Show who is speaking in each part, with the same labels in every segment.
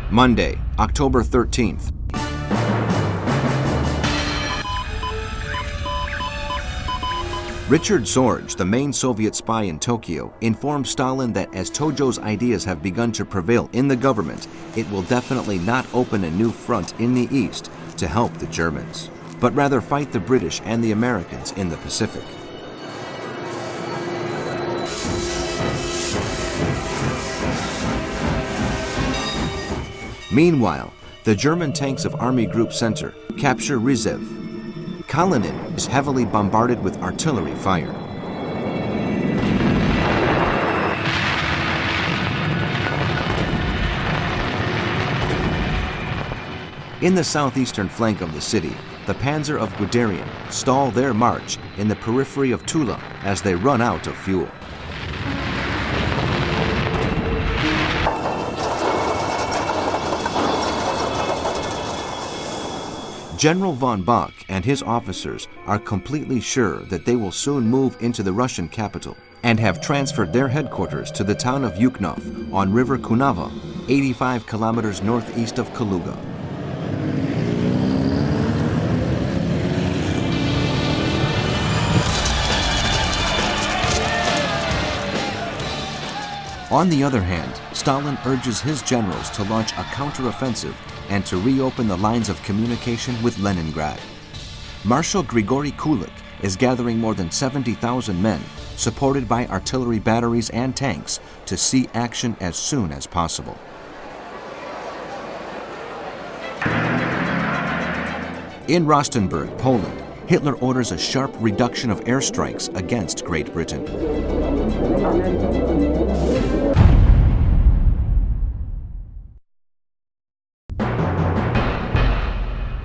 Speaker 1: Monday, October 13th. Richard Sorge, the main Soviet spy in Tokyo, informed Stalin that as Tojo's ideas have begun to prevail in the government, it will definitely not open a new front in the east to help the Germans, but rather fight the British and the Americans in the Pacific. Meanwhile, the German tanks of Army Group Center capture Rizev. Kalinin is heavily bombarded with artillery fire. In the southeastern flank of the city, the Panzer of Guderian stall their march in the periphery of Tula as they run out of fuel. General von Bock and his officers are completely sure that they will soon move into the Russian capital and have transferred their headquarters to the town of Yuknov on River Kunava, 85 kilometers northeast of Kaluga. On the other hand, Stalin urges his generals to launch a counteroffensive and to reopen the lines of communication with Leningrad. Marshal Grigory Kulik is gathering more than 70,000 men, supported by artillery batteries and tanks, to see action as soon as possible. In Rostenburg, Poland, Hitler orders a sharp reduction of airstrikes against Great Britain.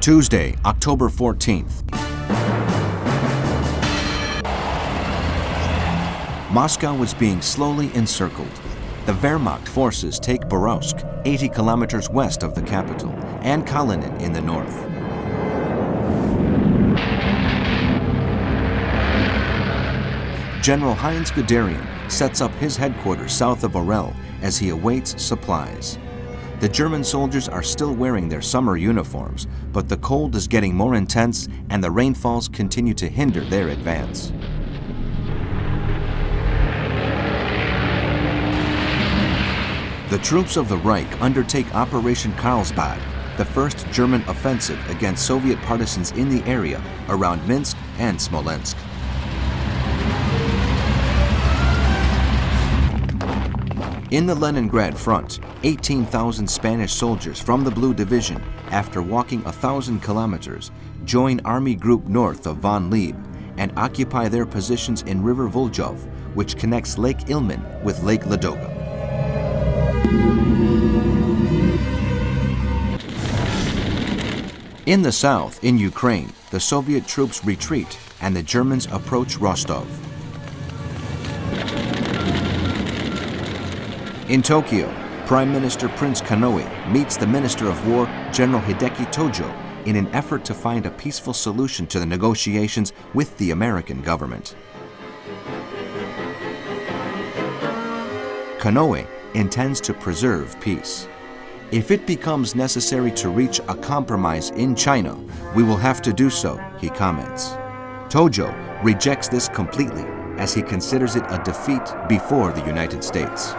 Speaker 1: Tuesday, October 14th. Moscow was being slowly encircled. The Wehrmacht forces take Borovsk, 80 kilometers west of the capital, and Kalinin in the north. General Heinz Guderian sets up his headquarters south of Orel as he awaits supplies. The German soldiers are still wearing their summer uniforms, but the cold is getting more intense and the rainfalls continue to hinder their advance. The troops of the Reich undertake Operation Karlsbad, the first German offensive against Soviet partisans in the area around Minsk and Smolensk. In the Leningrad front, 18,000 Spanish soldiers from the Blue Division, after walking 1,000 kilometers, join Army Group North of Von Lieb and occupy their positions in River Voljov, which connects Lake Ilmen with Lake Ladoga. In the south, in Ukraine, the Soviet troops retreat and the Germans approach Rostov. In Tokyo, Prime Minister Prince Konoe meets the Minister of War, General Hideki Tojo, in an effort to find a peaceful solution to the negotiations with the American government. Konoe intends to preserve peace. If it becomes necessary to reach a compromise in China, we will have to do so, he comments. Tojo rejects this completely, as he considers it a defeat before the United States.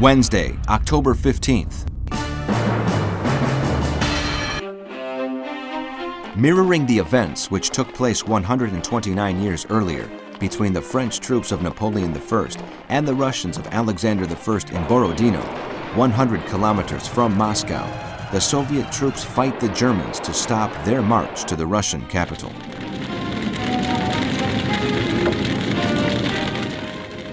Speaker 1: Wednesday, October 15th. Mirroring the events which took place 129 years earlier between the French troops of Napoleon I and the Russians of Alexander I in Borodino, 100 kilometers from Moscow, the Soviet troops fight the Germans to stop their march to the Russian capital.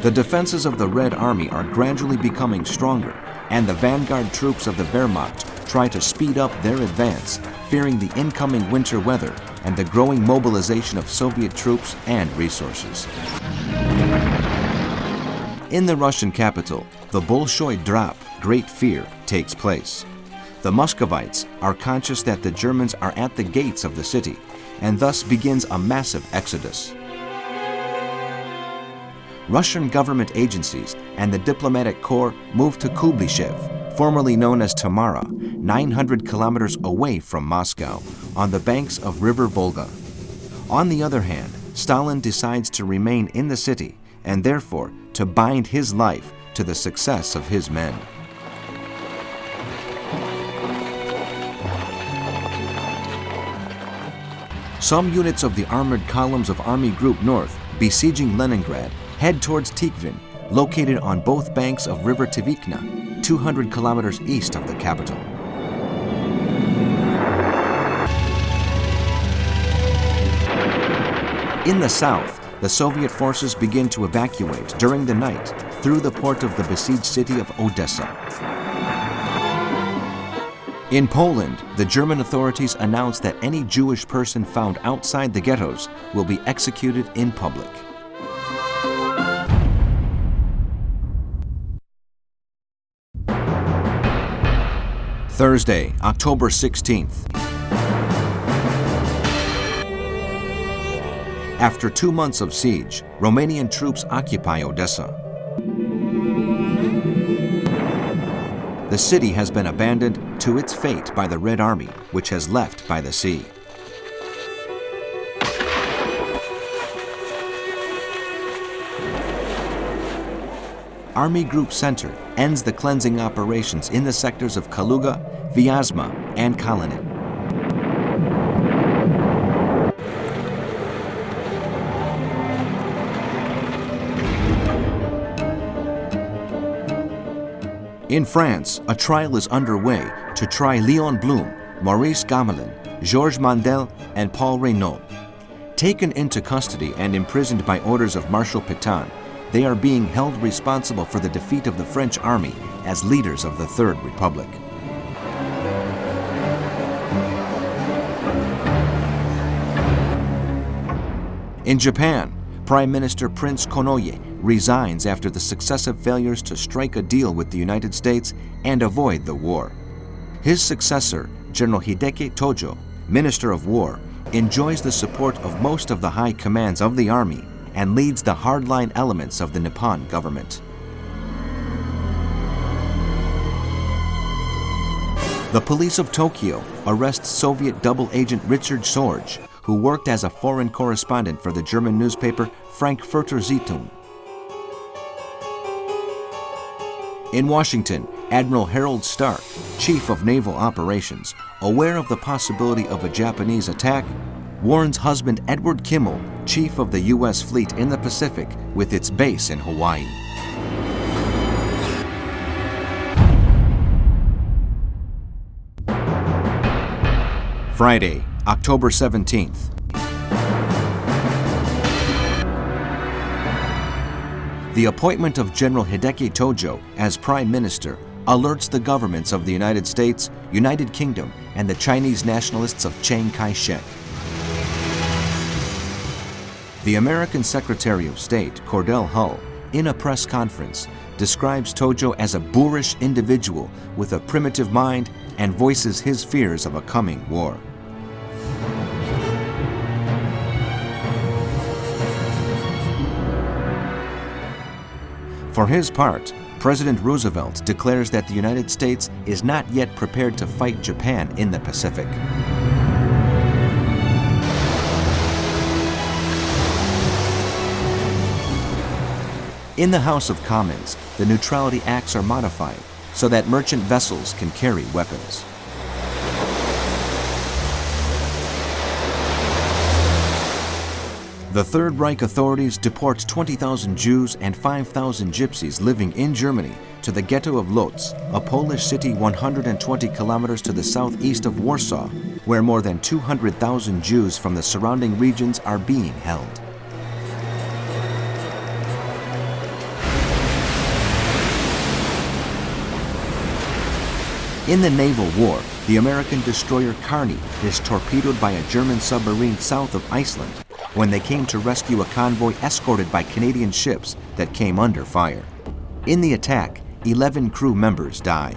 Speaker 1: The defenses of the Red Army are gradually becoming stronger, and the vanguard troops of the Wehrmacht try to speed up their advance, fearing the incoming winter weather and the growing mobilization of Soviet troops and resources. In the Russian capital, the Bolshoi Drap, Great Fear, takes place. The Muscovites are conscious that the Germans are at the gates of the city, and thus begins a massive exodus. Russian government agencies and the diplomatic corps moved to Kublyshev, formerly known as Tamara, 900 kilometers away from Moscow, on the banks of River Volga. On the other hand, Stalin decides to remain in the city and therefore to bind his life to the success of his men. Some units of the armored columns of Army Group North, besieging Leningrad, head towards Tikhvin, located on both banks of River Tvikna, 200 kilometers east of the capital. In the south, the Soviet forces begin to evacuate during the night through the port of the besieged city of Odessa. In Poland, the German authorities announced that any Jewish person found outside the ghettos will be executed in public. Thursday, October 16th. After 2 months of siege, Romanian troops occupy Odessa. The city has been abandoned to its fate by the Red Army, which has left by the sea. Army Group Center ends the cleansing operations in the sectors of Kaluga, Vyazma, and Kalinin. In France, a trial is underway to try Léon Blum, Maurice Gamelin, Georges Mandel, and Paul Reynaud. Taken into custody and imprisoned by orders of Marshal Pétain, they are being held responsible for the defeat of the French army as leaders of the Third Republic. In Japan, Prime Minister Prince Konoye resigns after the successive failures to strike a deal with the United States and avoid the war. His successor, General Hideki Tojo, Minister of War, enjoys the support of most of the high commands of the army and leads the hardline elements of the Nippon government. The police of Tokyo arrests Soviet double agent Richard Sorge, who worked as a foreign correspondent for the German newspaper Frankfurter Zeitung. In Washington, Admiral Harold Stark, Chief of Naval Operations, aware of the possibility of a Japanese attack, warns husband Edward Kimmel, Chief of the U.S. Fleet in the Pacific, with its base in Hawaii. Friday, October 17th. The appointment of General Hideki Tojo as Prime Minister alerts the governments of the United States, United Kingdom, and the Chinese nationalists of Chiang Kai-shek. The American Secretary of State, Cordell, in a press conference, describes Tojo as a boorish individual with a primitive mind and voices his fears of a coming war. For his part, President Roosevelt declares that the United States is not yet prepared to fight Japan in the Pacific. In the House of Commons, the Neutrality Acts are modified so that merchant vessels can carry weapons. The Third Reich authorities deport 20,000 Jews and 5,000 Gypsies living in Germany to the ghetto of Lodz, a Polish city 120 kilometers to the southeast of Warsaw, where more than 200,000 Jews from the surrounding regions are being held. In the naval war, the American destroyer Carney is torpedoed by a German submarine south of Iceland when they came to rescue a convoy escorted by Canadian ships that came under fire. In the attack, 11 crew members die.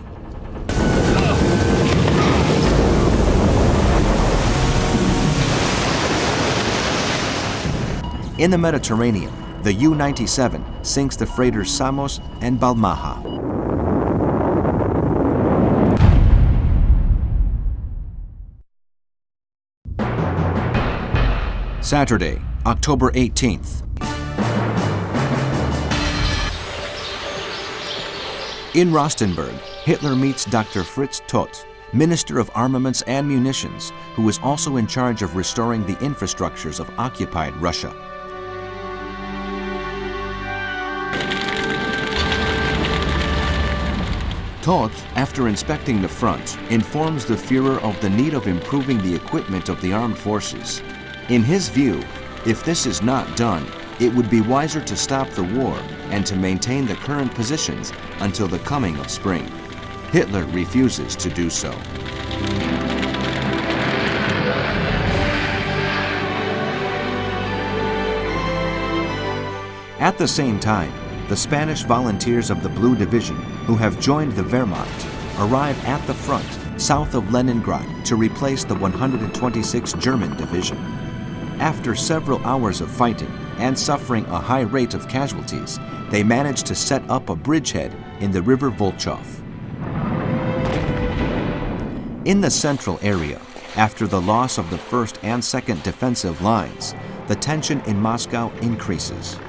Speaker 1: In the Mediterranean, the U-97 sinks the freighters Samos and Balmaha. Saturday, October 18th. In Rostenburg, Hitler meets Dr. Fritz Todt, Minister of Armaments and Munitions, who was also in charge of restoring the infrastructures of occupied Russia. Todt, after inspecting the front, informs the Führer of the need of improving the equipment of the armed forces. In his view, if this is not done, it would be wiser to stop the war and to maintain the current positions until the coming of spring. Hitler refuses to do so. At the same time, the Spanish volunteers of the Blue Division, who have joined the Wehrmacht, arrive at the front south of Leningrad to replace the 126th German Division. After several hours of fighting and suffering a high rate of casualties, they managed to set up a bridgehead in the river Volchov. In the central area, after the loss of the first and second defensive lines, the tension in Moscow increases.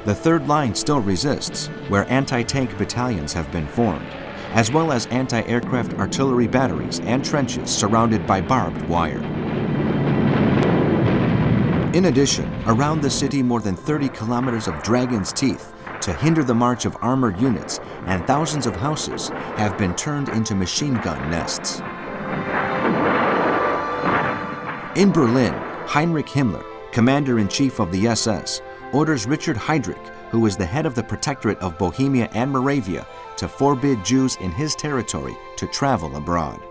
Speaker 1: The third line still resists, where anti-tank battalions have been formed, as well as anti-aircraft artillery batteries and trenches surrounded by barbed wire. In addition, around the city more than 30 kilometers of dragon's teeth to hinder the march of armored units, and thousands of houses have been turned into machine gun nests. In Berlin, Heinrich Himmler, commander-in-chief of the SS, orders Richard Heydrich, who is the head of the Protectorate of Bohemia and Moravia, to forbid Jews in his territory to travel abroad.